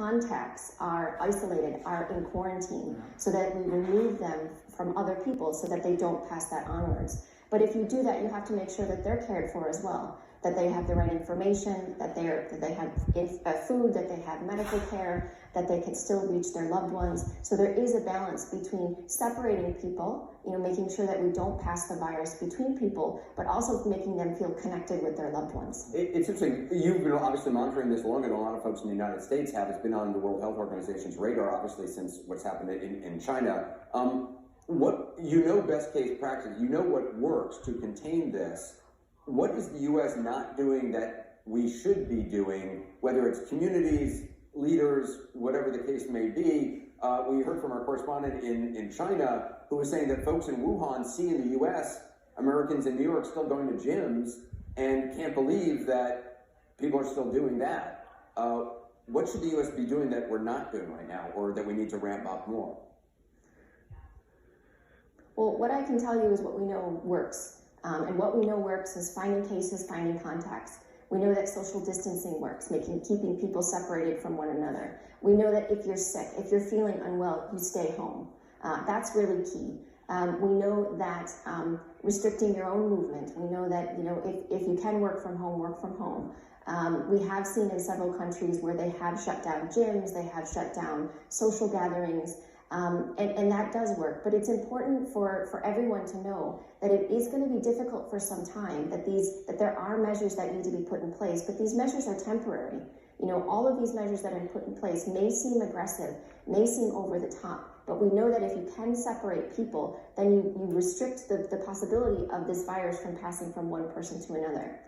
contacts are isolated, are in quarantine, so that we remove them from other people so that they don't pass that onwards. But if you do that, you have to make sure that they're cared for as well, that they have the right information, that they have food, that they have medical care, that they can still reach their loved ones. So there is a balance between separating people, making sure that we don't pass the virus between people, but also making them feel connected with their loved ones. It's interesting. You've been obviously monitoring this longer than a lot of folks in the United States have. It's been on the World Health Organization's radar, obviously, since what's happened in China. What best case practice, what works to contain this. What is the U.S. not doing that we should be doing, whether it's communities, leaders, whatever the case may be? We heard from our correspondent in China who was saying that folks in Wuhan see in the U.S. Americans in New York still going to gyms and can't believe that people are still doing that. What should the U.S. be doing that we're not doing right now, or that we need to ramp up more? Well, what I can tell you is what we know works. And what we know works is finding cases, finding contacts. We know that social distancing works, keeping people separated from one another. We know that if you're sick, if you're feeling unwell, you stay home. That's really key. We know that restricting your own movement. We know that if you can work from home, work from home. We have seen in several countries where they have shut down gyms, they have shut down social gatherings. And that does work, but it's important for everyone to know that it is going to be difficult for some time, that there are measures that need to be put in place, but these measures are temporary. All of these measures that are put in place may seem aggressive, may seem over the top, but we know that if you can separate people, then you restrict the possibility of this virus from passing from one person to another.